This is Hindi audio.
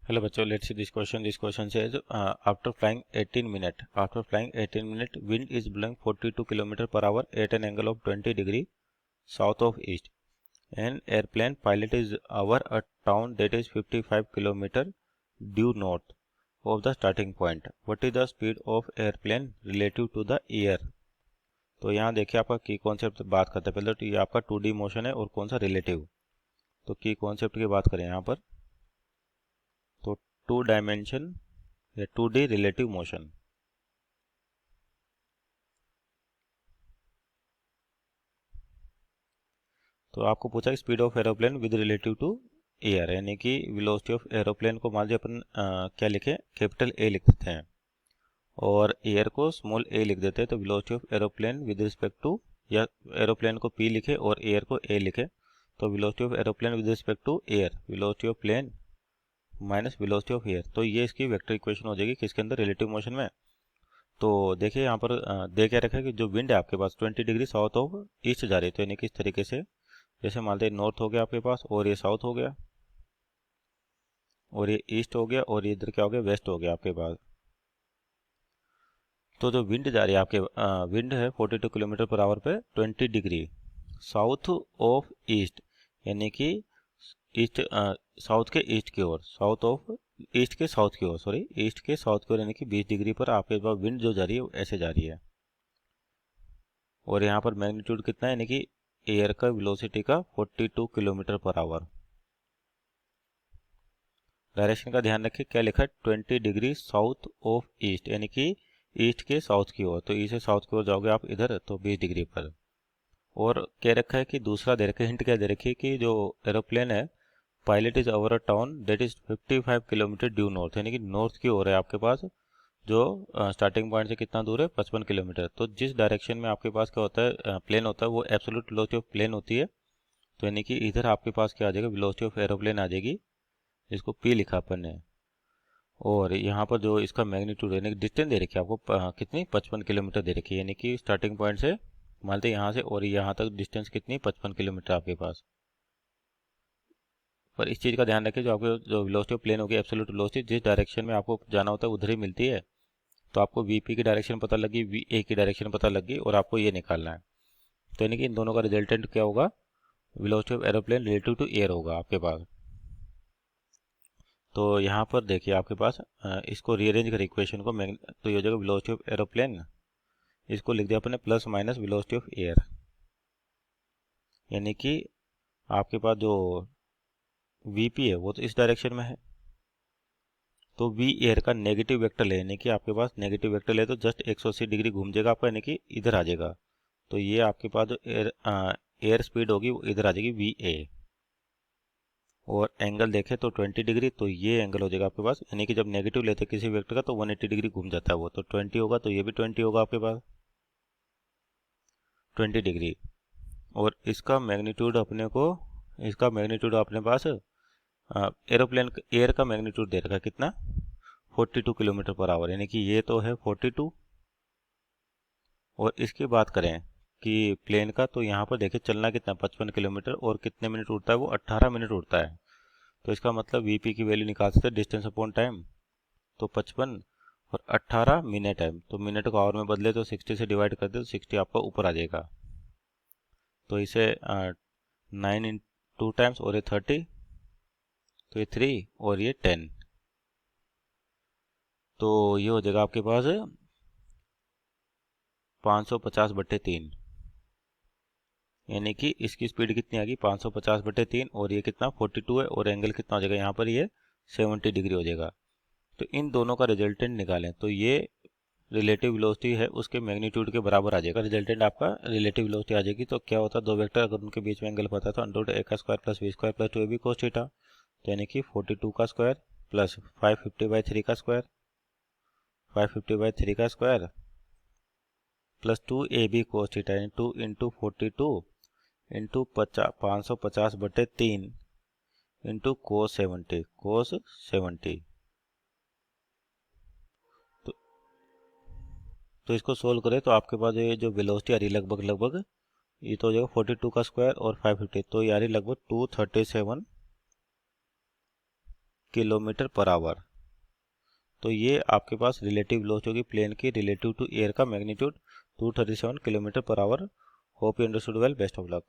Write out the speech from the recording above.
Hello बच्चों, let's see this question. This question says after flying 18 minute wind is blowing 42 km per hour at an angle of 20 degree south of east. An airplane pilot is over a town that is 55 km due north of the starting point. What is the speed of airplane relative to the air? तो यहाँ देखिए आपका की कॉन्सेप्ट बात करते हैं। पहले तो ये आपका 2D मोशन है और कौन सा रिलेटिव। तो की कॉन्सेप्ट की बात करें यहाँ पर तो 2 डायमेंशन या 2D रिलेटिव मोशन। तो आपको पूछा कि speed of aeroplane with relative to air, यानी कि वेलोसिटी ऑफ एरोप्लेन को मान लीजिए अपन क्या लिखे, कैपिटल ए लिख देते हैं और एयर को स्मॉल ए लिख देते हैं। तो velocity of aeroplane with respect to, या एरोप्लेन को पी लिखे और एयर को ए लिखे, तो velocity of aeroplane with respect to air, velocity of plane minus velocity of air. तो ये इसकी वेक्टर इक्वेशन हो जाएगी किसके अंदर, रिलेटिव मोशन में। तो देखिए यहाँ पर दे क्या रखा है कि जो विंड है आपके पास 20 डिग्री साउथ ऑफ ईस्ट जा रही है। तो यानी कि इस तरीके से जैसे मान लीजिए नॉर्थ हो गया आपके पास और ये साउथ हो गया और ये ईस्ट हो गया और ये इधर क्या हो गया, वेस्ट हो गया आपके पास। तो जो विंड जा रही है आपके विंड है 42 किलोमीटर पर आवर पे 20 डिग्री साउथ ऑफ ईस्ट, यानी कि ईस्ट साउथ के ईस्ट की ओर, साउथ ऑफ ईस्ट के साउथ की ओर, सॉरी ईस्ट के साउथ की ओर, यानी कि 20 डिग्री पर आपके पास विंड जो जा रही है वो ऐसे जा रही है। और यहाँ पर मैग्नीट्यूड कितना है, यानी कि एयर का वेलोसिटी का 42 किलोमीटर पर आवर। डायरेक्शन का ध्यान रखिए, क्या लिखा है 20 डिग्री साउथ ऑफ ईस्ट, यानी कि ईस्ट के साउथ की ओर। तो ईस्ट से साउथ की ओर जाओगे आप इधर तो 20 डिग्री पर। और क्या रखा है कि दूसरा दे रखा है, हिंट क्या दे रखी है कि जो एरोप्लेन है pilot is over a town that is 55 kilometre due north, यानी कि नॉर्थ की ओर है आपके पास, जो स्टार्टिंग पॉइंट से कितना दूर है 55 किलोमीटर। तो जिस डायरेक्शन में आपके पास क्या होता है प्लेन होता है वो एब्सोल्यूट वेलोसिटी ऑफ प्लेन होती है। तो यानी कि इधर आपके पास क्या आ जाएगा, वेलोसिटी ऑफ एरोप्लेन आ जाएगी, जिसको पी लिखा अपन ने। और यहाँ पर जो इसका मैग्नीट्यूड यानी कि डिस्टेंस दे रखी है आपको कितनी 55 किलोमीटर दे रखी है, यानी कि स्टार्टिंग पॉइंट से मान लेते यहाँ से और यहाँ तक डिस्टेंस कितनी 55 किलोमीटर आपके पास। पर इस चीज़ का ध्यान रखें, जो आपके जो वेलोसिटी ऑफ प्लेन होगी एब्सोल्यूट वेलोसिटी, जिस डायरेक्शन में आपको जाना होता है उधर ही मिलती है। तो आपको वीपी की डायरेक्शन पता लगी, वीए की डायरेक्शन पता लगी और आपको ये निकालना है। तो यानी कि इन दोनों का रिजल्टेंट क्या होगा, velocity of aeroplane relative to air होगा आपके पास। तो यहाँ पर देखिए आपके पास इसको रीअरेंज करें इक्वेशन को, तो ये हो जाएगा वेलोसिटी ऑफ एरोप्लेन, इसको लिख दिया अपने plus minus velocity of air, यानी कि आपके पास जो वीपी है वो तो इस डायरेक्शन में है, तो वी एयर का नेगेटिव वेक्टर ले, यानी कि आपके पास नेगेटिव वेक्टर ले तो जस्ट 180 डिग्री घूम जाएगा आपका, यानी कि इधर आ जाएगा। तो ये आपके पास जो एयर स्पीड होगी वो इधर आ जाएगी वी ए। और एंगल देखें तो 20 डिग्री, तो ये एंगल हो जाएगा आपके पास, यानी कि जब नेगेटिव लेते हैं किसी वेक्टर का तो 180 डिग्री घूम जाता है वो, तो 20 होगा, तो ये भी 20 होगा आपके पास 20 डिग्री। और इसका मैग्नीट्यूड अपने को, इसका मैग्नीट्यूड अपने पास एरोप्लेन एयर का मैग्नीट्यूड दे रखा है कितना 42 किलोमीटर पर आवर, यानी कि ये तो है 42। और इसकी बात करें कि प्लेन का, तो यहाँ पर देखिए चलना कितना 55 किलोमीटर और कितने मिनट उड़ता है वो 18 मिनट उड़ता है। तो इसका मतलब वीपी की वैल्यू निकाल सकते हैं डिस्टेंस अपॉन टाइम, तो 55 और 18 मिनट है, तो मिनट को आवर में बदले तो 60 से डिवाइड कर दे तो 60 आपका ऊपर आ जाएगा। तो इसे 9 इन 2 टाइम्स और ये 30, तो ये 3 और ये 10, तो ये हो जाएगा आपके पास 550/3, यानी कि इसकी स्पीड कितनी आ गई 550/3 और ये कितना 42 है और एंगल कितना हो जाएगा यहाँ पर ये 70 डिग्री हो जाएगा। तो इन दोनों का रिजल्टेंट निकालें तो ये रिलेटिव वेलोसिटी है उसके मैग्नीट्यूड के बराबर आ जाएगा, रिजल्टेंट आपका रिलेटिव वेलोसिटी आ जाएगी। तो क्या होता है, दो वेक्टर अगर उनके बीच में एंगल पता है तो अंडर ए का square plus B square plus 2ab cos theta, तो यानी कि 42 का स्क्वायर प्लस 550/3 का स्क्वायर, 550/3 का square plus 2ab cos theta, यानी 2 इंटू 42 इंटू 550/3 इंटू cos 70। तो इसको सोल्व करें तो आपके पास ये जो वेलोसिटी आ रही है लगभग लगभग ये तो हो जाएगा 42 का स्क्वायर और 550, तो ये आ रही लगभग 237 किलोमीटर पर आवर। तो ये आपके पास रिलेटिव वेलोसिटी होगी प्लेन की रिलेटिव टू एयर का magnitude 237 kilometre per hour. Hope you understood well, best of luck.